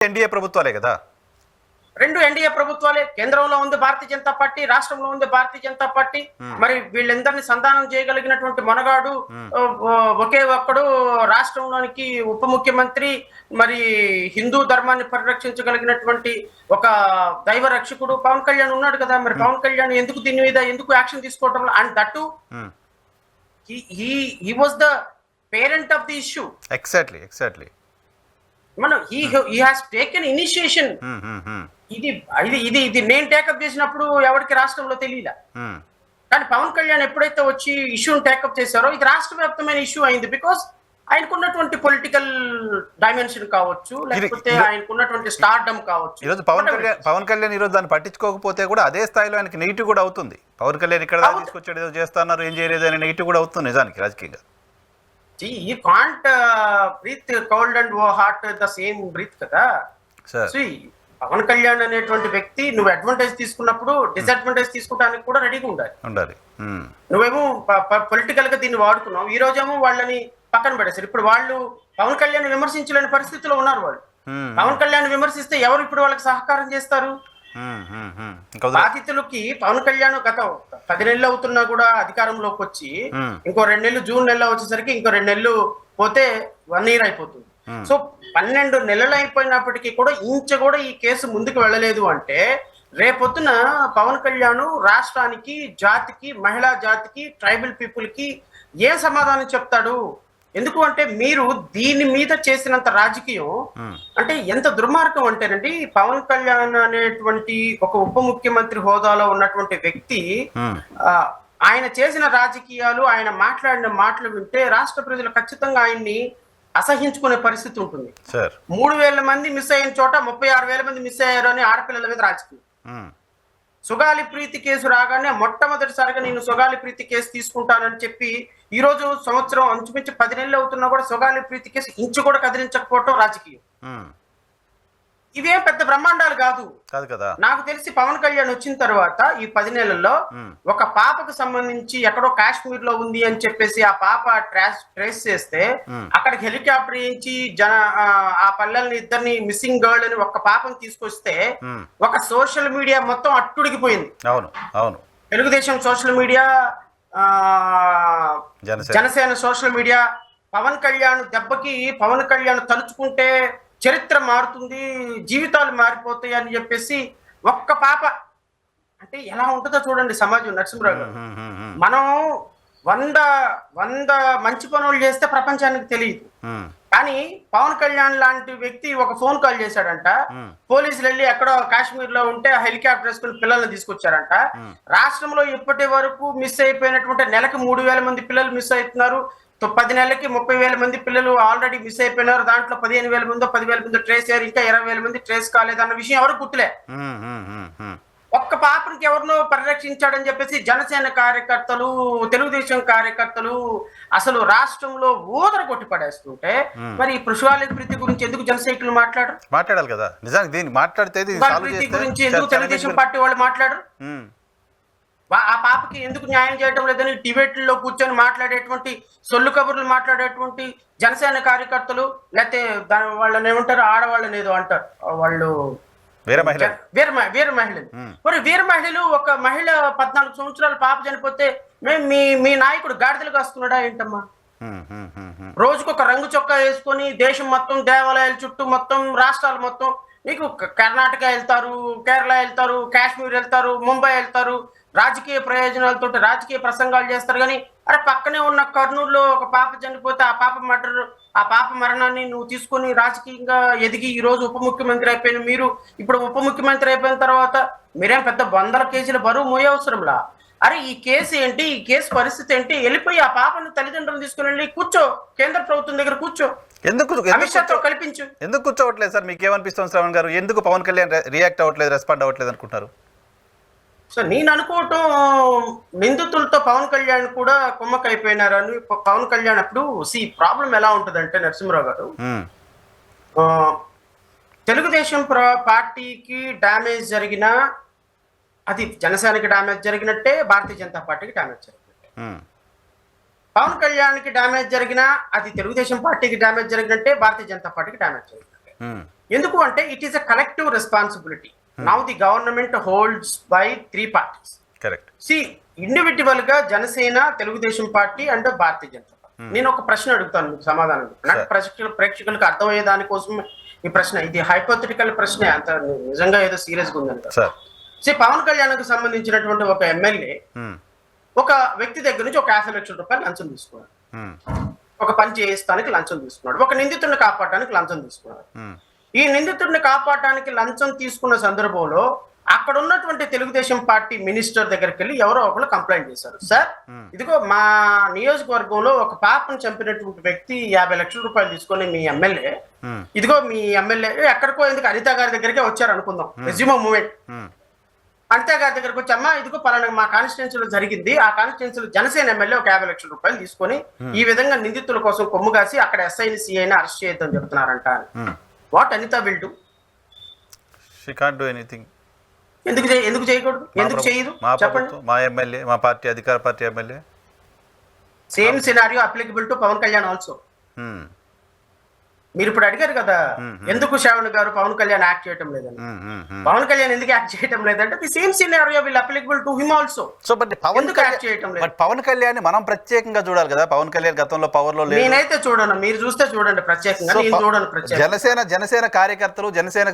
NDA ప్రభుత్వాలే కదా, రెండు ఎన్డీఏ ప్రభుత్వాలే. కేంద్రంలో ఉంది భారతీయ జనతా పార్టీ, రాష్ట్రంలో ఉంది భారతీయ జనతా పార్టీ. మరి వీళ్ళందరినీ సంధానం చేయగలిగినటువంటి మొనగాడు ఒకే ఒక్కడు రాష్ట్రంలోనికి ఉప ముఖ్యమంత్రి, మరి హిందూ ధర్మాన్ని పరిరక్షించగలిగినటువంటి ఒక దైవ రక్షకుడు పవన్ కళ్యాణ్ ఉన్నాడు కదా. మరి పవన్ కళ్యాణ్ ఎందుకు దీని మీద ఎందుకు యాక్షన్ తీసుకోవటం? And that he was the parent of the issue. Exactly. మనం he has taken initiation. ఇది నేను టేకప్ చేసినప్పుడు ఎవరికి రాష్ట్రంలో తెలియలే. కానీ పవన్ కళ్యాణ్ ఎప్పుడైతే వచ్చి ఇష్యూని టేకప్ చేశారో ఇది రాష్ట్ర వ్యాప్తమైన ఇష్యూ అయింది. బికాస్ ఆయనకున్నటువంటి పొలిటికల్ డైమెన్షన్ కావచ్చు, లేకపోతే ఆయనకున్నటువంటి స్టార్డమ్ కావచ్చు. ఈరోజు పవన్ కళ్యాణ్ ఈరోజు దాన్ని పట్టించుకోకపోతే కూడా అదే స్థాయిలో ఆయనకి నెగిటివ్ కూడా అవుతుంది. పవన్ కళ్యాణ్ ఇక్కడ తీసుకొచ్చాడు, ఏదో చేస్తున్నారు, ఏం చేయలేదు అనే నెగిటివ్ కూడా అవుతుంది నిజానికి రాజకీయంగా. You can't breathe cold and hot the same breath కదా. పవన్ కళ్యాణ్ అనేటువంటి వ్యక్తి నువ్వు అడ్వాంటేజ్ తీసుకున్నప్పుడు డిసడ్వాంటేజ్ తీసుకోవడానికి కూడా రెడీగా ఉండాలి. నువ్వేమో పొలిటికల్ గా దీన్ని వాడుకున్నావు, ఈ రోజేమో వాళ్ళని పక్కన పడేశారు. ఇప్పుడు వాళ్ళు పవన్ కళ్యాణ్ విమర్శించలేని పరిస్థితిలో ఉన్నారు. వాళ్ళు పవన్ కళ్యాణ్ విమర్శిస్తే ఎవరు ఇప్పుడు వాళ్ళకి సహకారం చేస్తారు? బాధితులకి పవన్ కళ్యాణ్ గత 10 నెలలు అవుతున్నా కూడా అధికారంలోకి వచ్చి ఇంకో 2 నెలలు జూన్ నెలలో వచ్చేసరికి ఇంకో 2 నెలలు పోతే 1 year అయిపోతుంది. సో 12 నెలలు అయిపోయినప్పటికీ కూడా కూడా ఈ కేసు ముందుకు వెళ్ళలేదు అంటే రేపొద్దున పవన్ కళ్యాణ్ రాష్ట్రానికి, జాతికి, మహిళా జాతికి, ట్రైబల్ పీపుల్ కి ఏ సమాధానం చెప్తాడు? ఎందుకు అంటే మీరు దీని మీద చేసినంత రాజకీయం అంటే ఎంత దుర్మార్గం అంటేనండి, పవన్ కళ్యాణ్ అనేటువంటి ఒక ఉప ముఖ్యమంత్రి హోదాలో ఉన్నటువంటి వ్యక్తి ఆయన చేసిన రాజకీయాలు, ఆయన మాట్లాడిన మాటలు వింటే రాష్ట్ర ప్రజలు ఖచ్చితంగా ఆయన్ని అసహించుకునే పరిస్థితి ఉంటుంది. 3,000 మంది మిస్ అయిన చోట 36,000 మంది మిస్ అయ్యారు అని ఆడపిల్లల మీద రాజకీయం. సుగాలి ప్రీతి కేసు రాగానే మొట్టమొదటిసారిగా నేను సుగాలి ప్రీతి కేసు తీసుకుంటానని చెప్పి ఈ రోజు సంవత్సరం అంచుమించి 10 నెలలు అవుతున్నా కూడా సుగాలి ప్రీతి కేసు ఇంచు కూడా కదిలించకపోవటం రాజకీయం. ఇవేం పెద్ద బ్రహ్మాండాలు కాదు కదా. నాకు తెలిసి పవన్ కళ్యాణ్ వచ్చిన తర్వాత ఈ 10 నెలల్లో ఒక పాపకు సంబంధించి ఎక్కడో కాశ్మీర్ లో ఉంది అని చెప్పేసి ఆ పాప ట్రేస్ చేస్తే అక్కడికి హెలికాప్టర్ వేయించి ఆ పల్లెల్ని ఇద్దరిని మిస్సింగ్ గర్ల్ అని ఒక పాపను తీసుకొస్తే ఒక సోషల్ మీడియా మొత్తం అట్టుడికిపోయింది. అవును Telugu Desam social media, Janasena social media Pawan Kalyan దెబ్బకి పవన్ కళ్యాణ్ తలుచుకుంటే చరిత్ర మారుతుంది, జీవితాలు మారిపోతాయి అని చెప్పేసి ఒక్క పాప అంటే ఎలా ఉంటుందో చూడండి సమాజం. నరసింహరావు గారు, మనం 100 మంచి పనులు చేస్తే ప్రపంచానికి తెలియదు. కానీ పవన్ కళ్యాణ్ లాంటి వ్యక్తి ఒక ఫోన్ కాల్ చేశాడంట, పోలీసులు వెళ్ళి ఎక్కడో కాశ్మీర్ లో ఉంటే హెలికాప్టర్ వేసుకుని పిల్లల్ని తీసుకొచ్చారంట. రాష్ట్రంలో ఇప్పటి వరకు మిస్ అయిపోయినటువంటి నెలకి 3,000 మంది పిల్లలు మిస్ అవుతున్నారు. 10 నెలలకి 30,000 మంది పిల్లలు ఆల్రెడీ మిస్ అయిపోయినారు. దాంట్లో 15,000 మందో 10,000 మంది ట్రేస్ అయ్యారు, ఇంకా 20,000 మంది ట్రేస్ కాలేదన్న విషయం ఎవరు గుర్తులే. ఒక్క పాపనికి ఎవరినో పరిరక్షించాడని చెప్పేసి జనసేన కార్యకర్తలు, తెలుగుదేశం కార్యకర్తలు అసలు రాష్ట్రంలో ఊదర కొట్టి పడేస్తుంటే మరి పృషువాలి ప్రీతి గురించి ఎందుకు జనసైకులు మాట్లాడాలి కదా. నిజానికి దీన్ని మాట్లాడితే ప్రీతి గురించి ఎందుకు తెలుగుదేశం పార్టీ వాళ్ళు మాట్లాడరు? ఆ పాపకి ఎందుకు న్యాయం చేయడం లేదని డిబేట్లో కూర్చొని మాట్లాడేటువంటి, సొల్లు కబుర్లు మాట్లాడేటువంటి జనసేన కార్యకర్తలు, లేకపోతే వాళ్ళని ఏమంటారు, ఆడవాళ్ళని ఏదో అంటారు, వాళ్ళు వీర మహిళలు. మరి వీర మహిళలు, ఒక మహిళ 14 సంవత్సరాల పాప చనిపోతే మేము మీ నాయకుడు గాడిదలు కాస్తున్నాడా ఏంటమ్మా? రోజుకొక రంగు చొక్కా వేసుకొని దేశం మొత్తం, దేవాలయాల చుట్టూ మొత్తం, రాష్ట్రాలు మొత్తం, నీకు కర్ణాటక వెళ్తారు, కేరళ వెళ్తారు, కాశ్మీర్ వెళ్తారు, ముంబై వెళ్తారు, రాజకీయ ప్రయోజనాలతో రాజకీయ ప్రసంగాలు చేస్తారు. కానీ అరే పక్కనే ఉన్న కర్నూలులో ఒక పాప చనిపోతే ఆ పాప మరణాన్ని నువ్వు తీసుకొని రాజకీయంగా ఎదిగి ఈ రోజు ఉప ముఖ్యమంత్రి అయిపోయిన మీరు, ఇప్పుడు ఉప ముఖ్యమంత్రి అయిపోయిన తర్వాత మీరేం పెద్ద 100 కేజీల బరువు మోయవసరంలా. అరే ఈ కేసు ఏంటి, ఈ కేసు పరిస్థితి ఏంటి, వెళ్ళిపోయి ఆ పాపను తల్లిదండ్రులు తీసుకుని వెళ్ళి కూర్చో, కేంద్ర ప్రభుత్వం దగ్గర కూర్చో, అమిత్ షాతో కల్పించు. ఎందుకు కూర్చోవట్లేదు సార్? మీకు ఏమనిపిస్తుంది శ్రవణ్ గారు? ఎందుకు పవన్ కళ్యాణ్ రియాక్ట్ అవ్వట్లేదు, రెస్పాండ్ అవ్వట్లేదు అనుకుంటున్నారు? సో నేను అనుకోవటం నిందితులతో పవన్ కళ్యాణ్ కూడా కుమ్మకైపోయినారని. పవన్ కళ్యాణ్ అప్పుడు ప్రాబ్లం ఎలా ఉంటుందంటే నరసింహరావు గారు, తెలుగుదేశం పార్టీకి డ్యామేజ్ జరిగినా అది జనసేనకి డ్యామేజ్ జరిగినట్టే, భారతీయ జనతా పార్టీకి డ్యామేజ్ జరిగినట్టే. పవన్ కళ్యాణ్కి డ్యామేజ్ జరిగినా అది తెలుగుదేశం పార్టీకి డ్యామేజ్ జరిగినట్టే, భారతీయ జనతా పార్టీకి డ్యామేజ్ జరిగినట్టే. ఎందుకు అంటే it is a collective responsibility. Now the government holds by 3 parties. Correct. Individual గా Janasena, Telugu Desam party and Bharatiya Janata party. నేను ఒక ప్రశ్న అడుగుతాను, మీకు సమాధానం నాకు ప్రేక్షకులకు అర్థమయ్యే దానికోసం ఈ ప్రశ్న. ఇది హైపోథెటికల్ ప్రశ్నే, అంత నిజంగా ఏదో సీరియస్ గా ఉందంట. పవన్ కళ్యాణ్ కు సంబంధించినటువంటి ఒక ఎమ్మెల్యే ఒక వ్యక్తి దగ్గర నుంచి ఒక 50 లక్షల రూపాయలు లంచం తీసుకున్నాడు. ఒక పని చేయిస్తానికి లంచం తీసుకున్నాడు. ఒక నిందితుడిని కాపాడడానికి లంచం తీసుకున్నాడు. ఈ నిందితుడిని కాపాడడానికి లంచం తీసుకున్న సందర్భంలో అక్కడ ఉన్నటువంటి తెలుగుదేశం పార్టీ మినిస్టర్ దగ్గరికి వెళ్ళి ఎవరో ఒకరు కంప్లైంట్ చేశారు. సార్, ఇదిగో మా నియోజకవర్గంలో ఒక పాపను చంపినటువంటి వ్యక్తి 50 లక్షల రూపాయలు తీసుకొని మీ ఎమ్మెల్యే, ఇదిగో మీ ఎమ్మెల్యే ఎక్కడికో ఎందుకు అనిత గారి దగ్గరికే వచ్చారు అనుకుందాం, రెజ్యూమో మూమెంట్. అనిత గారి దగ్గరకు వచ్చి, అమ్మా ఇదిగో పలానా మా కాన్స్టిట్యున్సీలో జరిగింది, ఆ కాన్స్టిట్యున్సీలో జనసేన ఎమ్మెల్యే ఒక 50 లక్షల రూపాయలు తీసుకొని ఈ విధంగా నిందితుల కోసం కొమ్ము కాసి అక్కడ ఎస్ఐని సిఐని అరెస్ట్ చేయొద్దని చెప్తున్నారంట. What Anitha will do? She can't do anything. ఎందుకు చేయకూడదు? ఎందుకు చేయదు చెప్పండి. మా ఎమ్మెల్యే, మా పార్టీ అధికార party MLA. Same scenario applicable to Pawan Kalyan also. మీరు ఇప్పుడు అడిగారు కదా, ఎందుకు శ్రావణ్ గారు పవన్ కళ్యాణ్ యాక్ట్ చేయటం లేదని. పవన్ కళ్యాణ్ ఎందుకు యాక్ట్ చేయటం లేదంటే the same scenario will applicable to him also. So but ఎందుకు యాక్ట్ చేయటం లేదు? బట్ పవన్ కళ్యాణ్ మనం ప్రత్యేకంగా చూడాలి కదా. పవన్ కళ్యాణ్ గతంలో పవర్ లో లేదు. నేనైతే చూడను, మీరు చూస్తే చూడండి ప్రత్యేకంగా, నేను చూడను ప్రత్యేకంగా. జనసేన కార్యకర్తలు జనసేన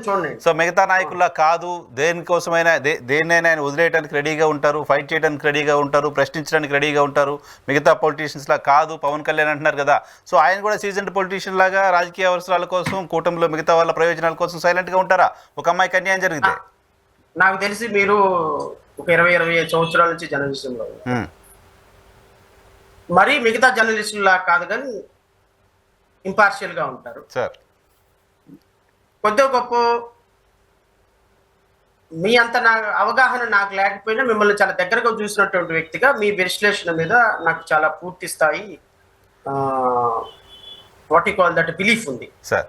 చూడండి. సో మిగతా నాయకుల్లా కాదు, దేనికోసమైనా దేన్నైనా ఆయన వదిలేయడానికి రెడీగా ఉంటారు, ఫైట్ చేయడానికి రెడీగా ఉంటారు, ప్రశ్నించడానికి రెడీగా ఉంటారు. మిగతా పొలిటీషియన్స్ లా కాదు పవన్ కళ్యాణ్ అంటున్నారు కదా. సో ఆయన కూడా సీజన్డ్ పొలిటీషియన్ లాగా రాజకీయ అవసరాల కోసం, కూటమిలో మిగతా వాళ్ళ ప్రయోజనాల కోసం సైలెంట్ గా ఉంటారా ఒక అమ్మాయికి అన్యాయం జరిగితే? నాకు తెలిసి మీరు ఒక 20-25 సంవత్సరాల నుంచి జర్నలిస్టులో మరి మిగతా జర్నలిస్టులా కాదు కానీ ఇంపార్షియల్ గా ఉంటారు సార్. కొద్దిగా గొప్ప మీ అంత నా అవగాహన నాకు లేకపోయినా మిమ్మల్ని చాలా దగ్గరగా చూసినటువంటి వ్యక్తిగా మీ విశ్లేషణ మీద నాకు చాలా పూర్తి స్థాయి what you call that belief ఉంది సార్.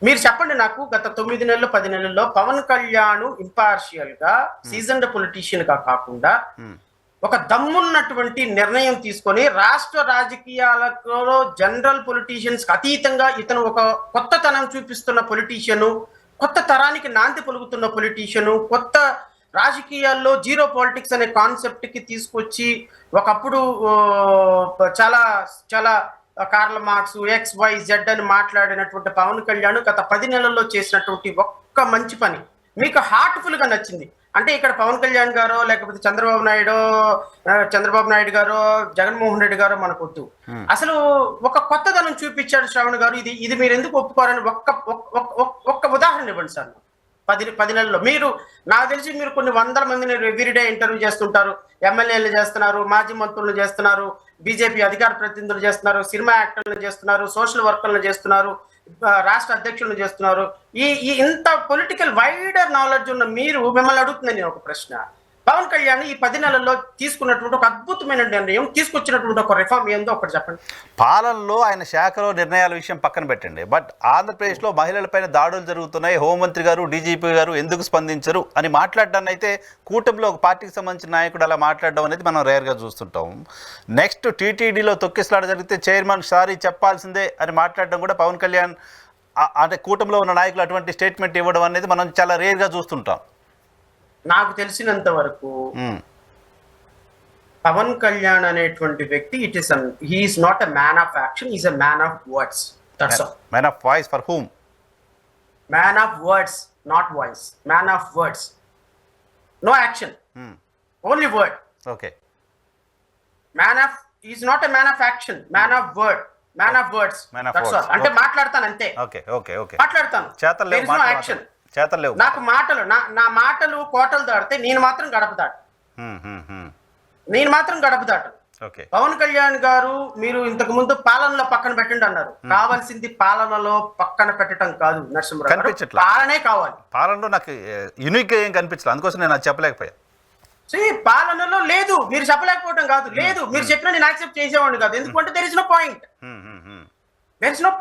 మీరు చెప్పండి నాకు, గత 9 నెలలు 10 నెలల్లో పవన్ కళ్యాణ్ ఇంపార్షియల్ గా సీజన్డ్ పొలిటీషియన్ గా కాకుండా ఒక దమ్మున్నటువంటి నిర్ణయం తీసుకొని రాష్ట్ర రాజకీయాలలో జనరల్ పొలిటీషియన్స్ అతీతంగా ఇతను ఒక కొత్తతనం చూపిస్తున్న పొలిటీషియను, కొత్త తరానికి నాంది పలుకుతున్న పొలిటీషియను, కొత్త రాజకీయాల్లో జీరో పాలిటిక్స్ అనే కాన్సెప్ట్ కి తీసుకొచ్చి ఒకప్పుడు చాలా చాలా కార్ల్ మార్క్స్ XYZ అని మాట్లాడినటువంటి పవన్ కళ్యాణ్ గత 10 నెలల్లో చేసినటువంటి ఒక్క మంచి పని మీకు హార్ట్ఫుల్ గా నచ్చింది అంటే ఇక్కడ పవన్ కళ్యాణ్ గారో లేకపోతే చంద్రబాబు నాయుడు గారో జగన్మోహన్ రెడ్డి గారో మనకొద్దు. అసలు ఒక కొత్తదనం చూపించాడు శ్రావణ్ గారు. ఇది మీరు ఎందుకు ఒప్పుకోరని ఒక్క ఉదాహరణ ఇవ్వండి సార్. 10 నెలల్లో మీరు, నాకు తెలిసి మీరు కొన్ని 100 మందిని ఎవ్రీడే ఇంటర్వ్యూ చేస్తుంటారు, ఎమ్మెల్యేలు చేస్తున్నారు, మాజీ మంత్రులు చేస్తున్నారు, బీజేపీ అధికార ప్రతినిధులు చేస్తున్నారు, సినిమా యాక్టర్లు చేస్తున్నారు, సోషల్ వర్కర్లు చేస్తున్నారు, రాష్ట్ర అధ్యక్షులను చేస్తున్నారు. ఈ ఇంత పొలిటికల్ వైడర్ నాలెడ్జ్ ఉన్న మీరు, మిమ్మల్ని అడుగుతున్నాను నేను ఒక ప్రశ్న. పవన్ కళ్యాణ్ ఈ 10 నెలల్లో తీసుకున్నటువంటి ఒక అద్భుతమైన నిర్ణయం, తీసుకొచ్చినటువంటి ఒక రిఫార్మ్ ఏందో ఒకటి చెప్పండి. పాలనలో ఆయన శాఖలో నిర్ణయాల విషయం పక్కన పెట్టండి, బట్ ఆంధ్రప్రదేశ్లో మహిళలపైన దాడులు జరుగుతున్నాయి, హోంమంత్రి గారు డీజీపీ గారు ఎందుకు స్పందించరు అని మాట్లాడడాన్ని అయితే కూటమిలో ఒక పార్టీకి సంబంధించిన నాయకుడు అలా మాట్లాడడం అనేది మనం రేర్గా చూస్తుంటాం. నెక్స్ట్ టీటీడీలో తొక్కిసలాట జరిగితే చైర్మన్ సారీ చెప్పాల్సిందే అని మాట్లాడడం కూడా పవన్ కళ్యాణ్ అంటే కూటమిలో ఉన్న నాయకులు అటువంటి స్టేట్మెంట్ ఇవ్వడం అనేది మనం చాలా రేర్గా చూస్తుంటాం. నాకు తెలిసినంత వరకు పవన్ కళ్యాణ్ అనేటువంటి వ్యక్తి he is not a man of action, he is a man of words. That's all. Man of voice for whom? Man of words, not voice. Man of words. No action. Only word. Okay. He is not a man of action, man of word. Man of words. That's all. అంటే మాట్లాడతాను అంతే. Okay. మాట్లాడతాను. There is no action. నాకు మాటలు నా మాటలు కోటలు దాడితే నేను మాత్రం గడప దాటు. పవన్ కళ్యాణ్ గారు మీరు ఇంతకు ముందు పాలనలో పక్కన పెట్టండి అన్నారు. కావాల్సింది పాలనలో పక్కన పెట్టడం కాదు నరసింహరావు, పాలనే కావాలి. పాలనలో నాకు యూనిక్ ఏం కనిపించలేదు, అందుకోసం నేను అది చెప్పలేకపోయా. పాలనలో లేదు, మీరు చెప్పలేకపోవడం కాదు, లేదు మీరు చెప్పినా నేను యాక్సెప్ట్ చేసేవాడిని కాదు. ఎందుకంటే there is no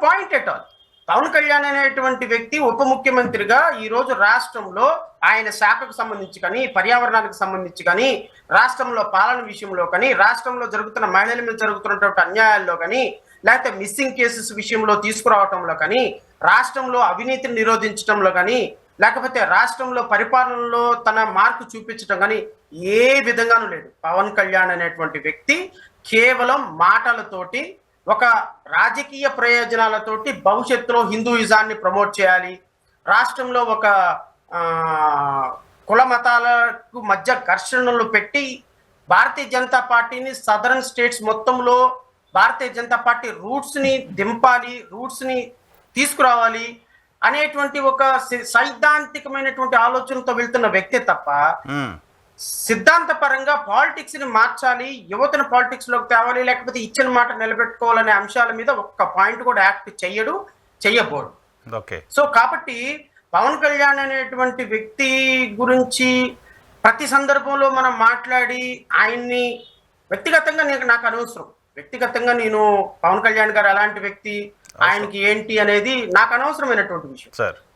point at all. Pawan Kalyan అనేటువంటి వ్యక్తి ఉప ముఖ్యమంత్రిగా ఈ రోజు రాష్ట్రంలో ఆయన శాఖకు సంబంధించి కానీ, పర్యావరణానికి సంబంధించి కానీ, రాష్ట్రంలో పాలన విషయంలో కానీ, రాష్ట్రంలో జరుగుతున్న మహిళల మీద జరుగుతున్నటువంటి అన్యాయాల్లో కానీ, లేకపోతే మిస్సింగ్ కేసెస్ విషయంలో తీసుకురావటంలో కానీ, రాష్ట్రంలో అవినీతిని నిరోధించడంలో కానీ, లేకపోతే రాష్ట్రంలో పరిపాలనలో తన మార్కు చూపించడం కానీ ఏ విధంగానూ లేదు. పవన్ కళ్యాణ్ అనేటువంటి వ్యక్తి కేవలం మాటలతోటి, ఒక రాజకీయ ప్రయోజనాలతోటి భవిష్యత్తులో హిందూయిజాన్ని ప్రమోట్ చేయాలి, రాష్ట్రంలో ఒక కుల మతాలకు మధ్య ఘర్షణలు పెట్టి భారతీయ జనతా పార్టీని సదరన్ స్టేట్స్ మొత్తంలో భారతీయ జనతా పార్టీ రూట్స్ని దింపాలి, రూట్స్ని తీసుకురావాలి అనేటువంటి ఒక సైద్ధాంతికమైనటువంటి ఆలోచనతో వెళ్తున్న వ్యక్తి తప్ప సిద్ధాంతపరంగా పాలిటిక్స్ ని మార్చాలి, యువతను పాలిటిక్స్ లోకి తేవాలి, లేకపోతే ఇచ్చిన మాట నిలబెట్టుకోవాలనే అంశాల మీద ఒక్క పాయింట్ కూడా యాక్ట్ చెయ్యబోడు. ఓకే. సో కాబట్టి పవన్ కళ్యాణ్ అనేటువంటి వ్యక్తి గురించి ప్రతి సందర్భంలో మనం మాట్లాడి ఆయన్ని వ్యక్తిగతంగా నాకు అనవసరం. వ్యక్తిగతంగా నేను పవన్ కళ్యాణ్ గారు ఎలాంటి వ్యక్తి, ఆయనకి ఏంటి అనేది నాకు అనవసరమైనటువంటి విషయం.